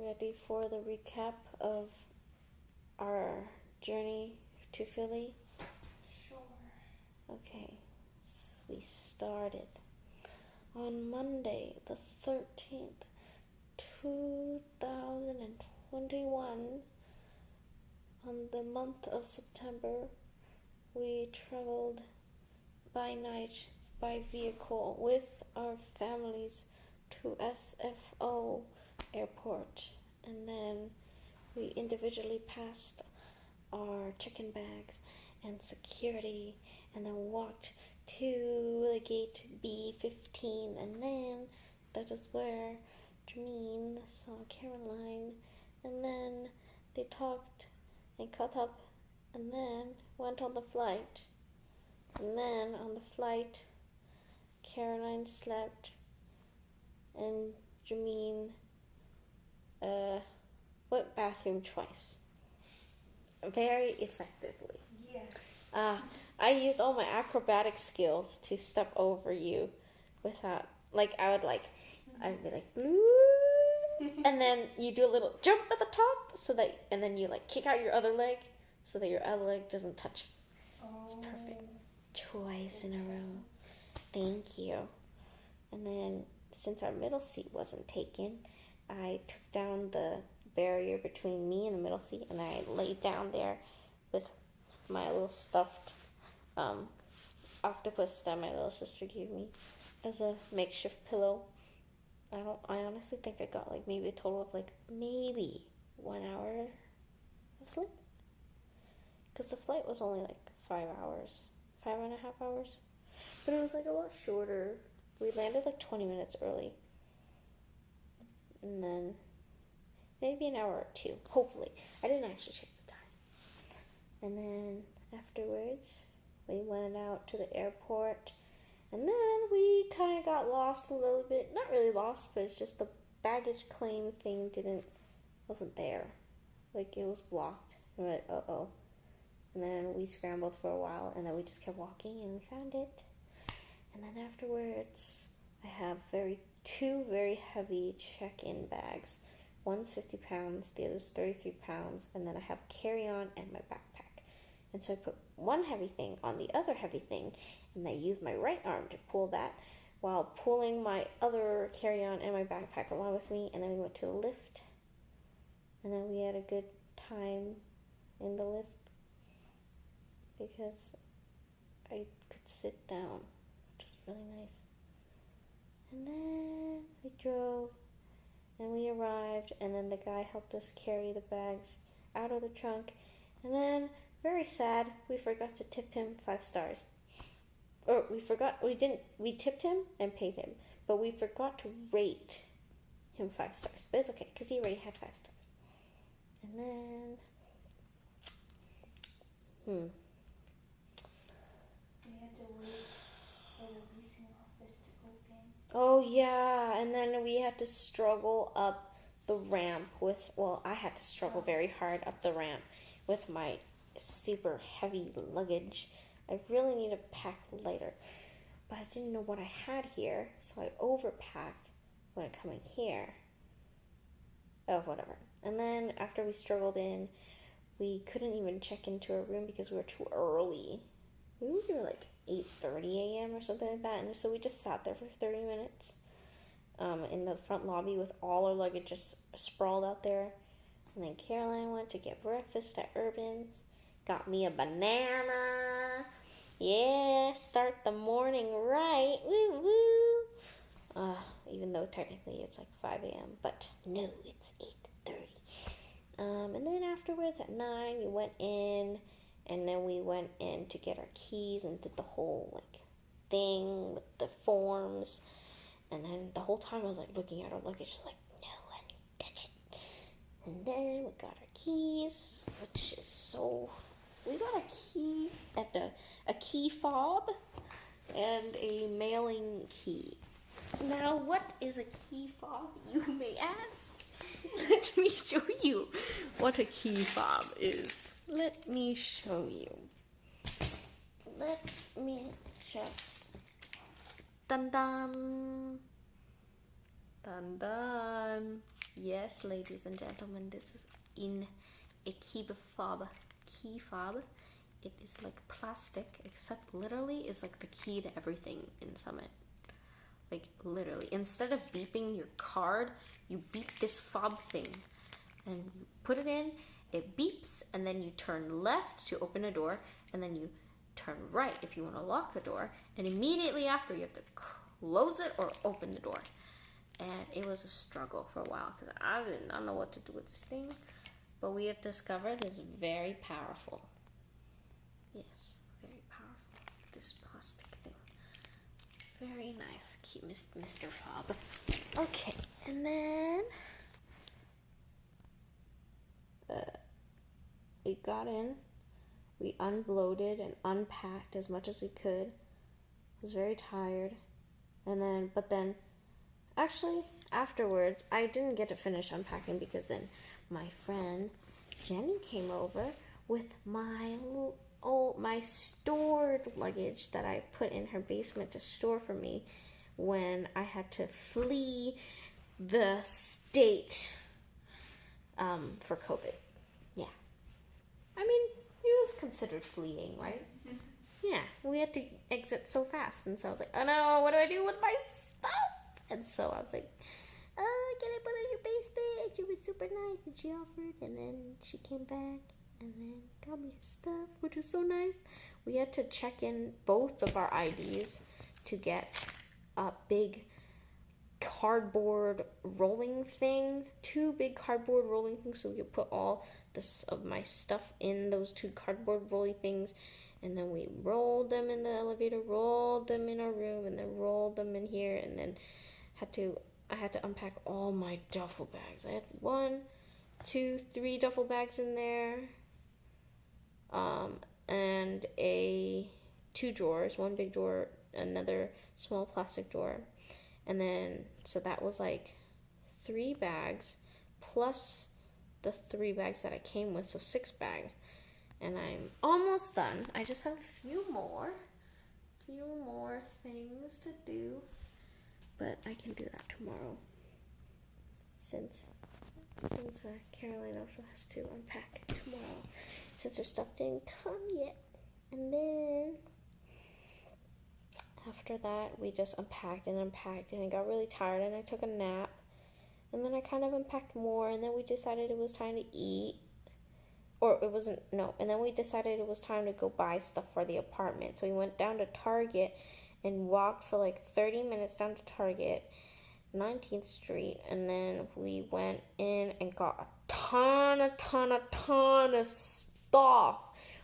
ready for the recap of our journey to Philly? Sure. Okay, so we started on Monday, the 13th, 2021. On the month of September, we traveled by night by vehicle with our families to SFO airport, and then we individually passed our check-in bags and security, and then walked to the gate B15, and then that is where Jermaine saw Caroline, and then they talked and caught up, and then went on the flight, and then on the flight Caroline slept, and Jermaine went bathroom twice. Very effectively. Yes. I used all my acrobatic skills to step over you without, I'd be like, and then you do a little jump at the top, and then you kick out your other leg so that your other leg doesn't touch. It's perfect. Twice in a row. Thank you. And then, since our middle seat wasn't taken, I took down the barrier between me and the middle seat, and I laid down there with my little stuffed octopus that my little sister gave me as a makeshift pillow. I honestly think I got maybe a total of maybe 1 hour of sleep, because the flight was only 5 hours, 5.5 hours, but it was a lot shorter. We landed 20 minutes early, and then maybe an hour or two, hopefully. I didn't actually check the time. And then afterwards, we went out to the airport, and then we kind of got lost a little bit. Not really lost, but it's just the baggage claim thing wasn't there. It was blocked. And we're like, uh-oh. And then we scrambled for a while, and then we just kept walking, and we found it. And then afterwards, I have two very heavy check-in bags. One's 50 pounds, the other's 33 pounds, and then I have carry-on and my backpack. And so I put one heavy thing on the other heavy thing, and I used my right arm to pull that while pulling my other carry-on and my backpack along with me, and then we went to the Lyft. And then we had a good time in the Lyft because I could sit down, which was really nice. And then we drove, and we arrived, and then the guy helped us carry the bags out of the trunk, and then, very sad, we forgot to tip him 5 stars. Or we tipped him and paid him, but we forgot to rate him 5 stars. But it's okay, because he already had 5 stars. And then, We had to wait for the leasing office to open. Oh yeah, and then we had to struggle up the ramp I had to struggle very hard up the ramp with my super heavy luggage. I really need to pack lighter, but I didn't know what I had here, so I overpacked when I come in here. Oh, whatever. And then after we struggled in, we couldn't even check into a room because we were too early. We were 8:30 a.m. or something like that, and so we just sat there for 30 minutes in the front lobby with all our luggage just sprawled out there. And then Caroline went to get breakfast at Urban's, got me a banana. Yeah, start the morning right. Woo woo. Even though technically it's 5 a.m., but no, it's 8:30. And then afterwards at 9, we went in. And then we went in to get our keys and did the whole thing with the forms. And then the whole time I was looking at our luggage no one touch it. And then we got our keys, which is we got a key at a key fob and a mailing key. Now, what is a key fob, you may ask? Let me show you what a key fob is. Let me show you. Let me just... Dun dun. Dun dun. Yes, ladies and gentlemen, this is in a key fob. It is like plastic, except literally is like the key to everything in Summit. Like literally, instead of beeping your card, you beep this fob thing, and you put it in. It beeps, and then you turn left to open a door, and then you turn right if you want to lock the door, and immediately after you have to close it or open the door. And it was a struggle for a while because I did not know what to do with this thing, but we have discovered it's very powerful. Yes, very powerful. This plastic thing. Very nice. Keep Mr. Fob. Okay, and then we got in. We unloaded and unpacked as much as we could. I was very tired. But then, actually, afterwards, I didn't get to finish unpacking because then my friend Jenny came over with my stored luggage that I put in her basement to store for me when I had to flee the state for COVID. Yeah. I mean, it was considered fleeing, right? Yeah, we had to exit so fast, and so I was like, oh no, what do I do with my stuff? And so I was like, oh, can I put it in your basement? She was super nice, and she offered, and then she came back, and then got me her stuff, which was so nice. We had to check in both of our IDs to get a big cardboard rolling thing, 2 big cardboard rolling things, so we could put all this of my stuff in those 2 cardboard rolling things. And then we rolled them in the elevator, rolled them in our room, and then rolled them in here, and then I had to unpack all my duffel bags. I had 1, 2, 3 duffel bags in there, and 2 drawers, 1 big drawer, another small plastic drawer, and then so that was like 3 bags plus the 3 bags that I came with, so 6 bags. And I'm almost done. I just have a few more things to do, but I can do that tomorrow. Since Caroline also has to unpack tomorrow, since her stuff didn't come yet. And then after that, we just unpacked, and I got really tired, and I took a nap. And then I kind of unpacked more, and then we decided it was time to eat. And then we decided it was time to go buy stuff for the apartment. So we went down to Target and walked for like 30 minutes down to Target, 19th Street, and then we went in and got a ton of stuff.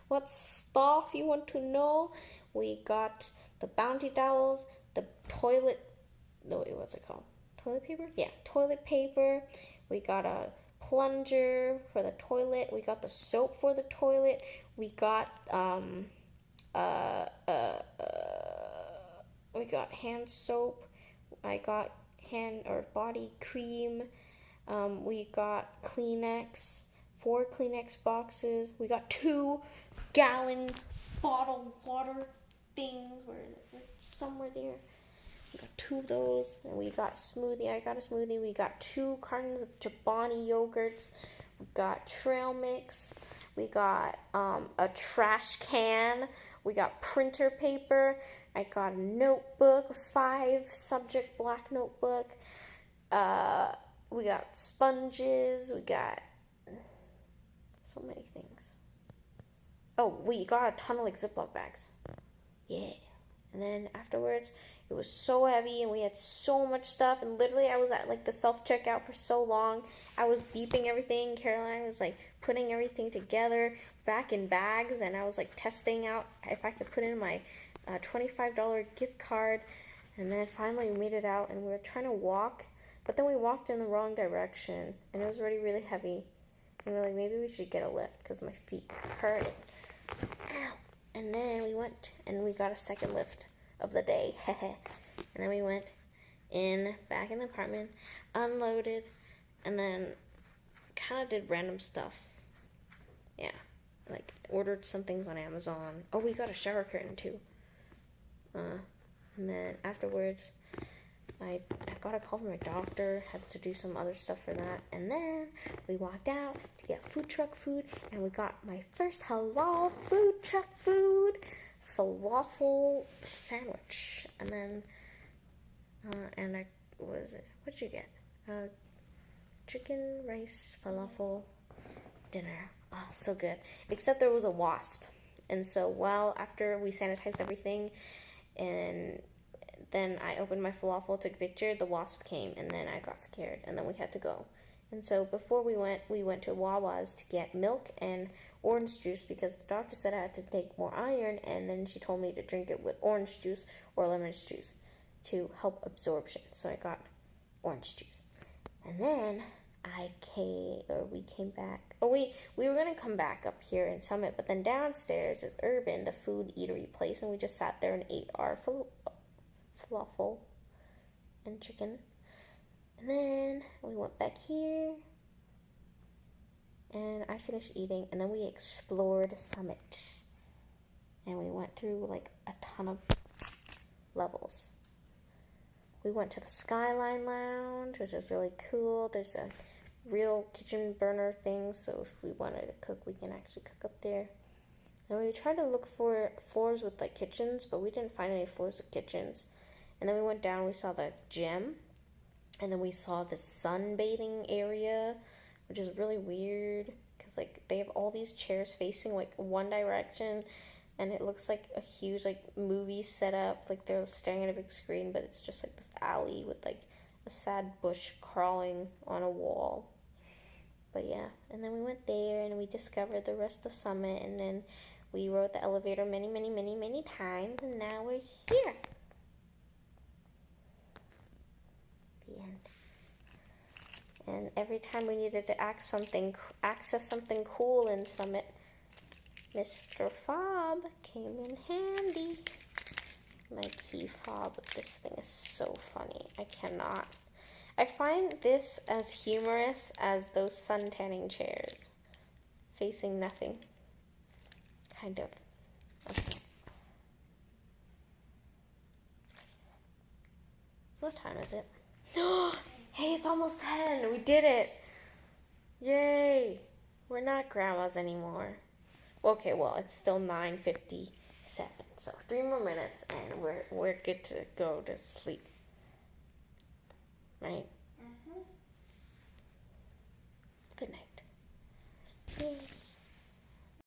What stuff, you want to know? We got the Bounty towels, the toilet paper? Yeah, toilet paper. We got a plunger for the toilet. We got the soap for the toilet. We got hand soap. I got hand or body cream. We got Kleenex, 4 Kleenex boxes. We got 2-gallon bottle water things. Where is it? It's somewhere there. We got 2 of those, and we got smoothie. I got a smoothie. We got 2 cartons of Chobani yogurts. We got trail mix. We got a trash can. We got printer paper. I got a notebook, 5-subject black notebook. We got sponges. We got so many things. Oh, we got a ton of like Ziploc bags. Yeah. And then afterwards, it was so heavy, and we had so much stuff, and literally I was at like the self-checkout for so long. I was beeping everything. Caroline was like putting everything together back in bags, and I was like testing out if I could put in my $25 gift card. And then finally we made it out, and we were trying to walk, but then we walked in the wrong direction, and it was already really heavy. And we were like, maybe we should get a lift because my feet hurt. Ow. And then we went and we got a second lift of the day. And then we went back in the apartment, unloaded, and then kind of did random stuff. Yeah, like ordered some things on Amazon. Oh, we got a shower curtain too. And then afterwards, I got a call from my doctor, had to do some other stuff for that, and then we walked out to get food truck food, and we got my first halal food truck food, falafel sandwich, and then, what is it? What'd you get? Chicken, rice, falafel, dinner. Oh, so good. Except there was a wasp, and so after we sanitized everything, and then I opened my falafel, took a picture, the wasp came, and then I got scared, and then we had to go. And so before we went to Wawa's to get milk and orange juice because the doctor said I had to take more iron, and then she told me to drink it with orange juice or lemon juice to help absorption. So I got orange juice. And then we came back. Oh, we were going to come back up here in Summit, but then downstairs is Urban, the food eatery place, and we just sat there and ate our falafel and chicken. And then we went back here and I finished eating, and then we explored Summit, and we went through like a ton of levels. We went to the Skyline Lounge, which is really cool. There's a real kitchen burner thing, so if we wanted to cook, we can actually cook up there. And we tried to look for floors with like kitchens, but we didn't find any floors with kitchens. And then we went down, we saw the gym, and then we saw the sunbathing area, which is really weird because like they have all these chairs facing like one direction, and it looks like a huge like movie setup, like they're staring at a big screen, but it's just like this alley with like a sad bush crawling on a wall. But yeah, and then we went there and we discovered the rest of Summit, and then we rode the elevator many, many, many, many times, and now we're here. The end. And every time we needed to access something cool in Summit, Mr. Fob came in handy. My key fob. This thing is so funny. I find this as humorous as those sun tanning chairs facing nothing. Kind of. Okay. What time is it? Hey, it's almost 10. We did it. Yay. We're not grandmas anymore. Okay, well, it's still 9:57. So 3 more minutes and we're good to go to sleep. Right? Mm-hmm. Good night. Yay.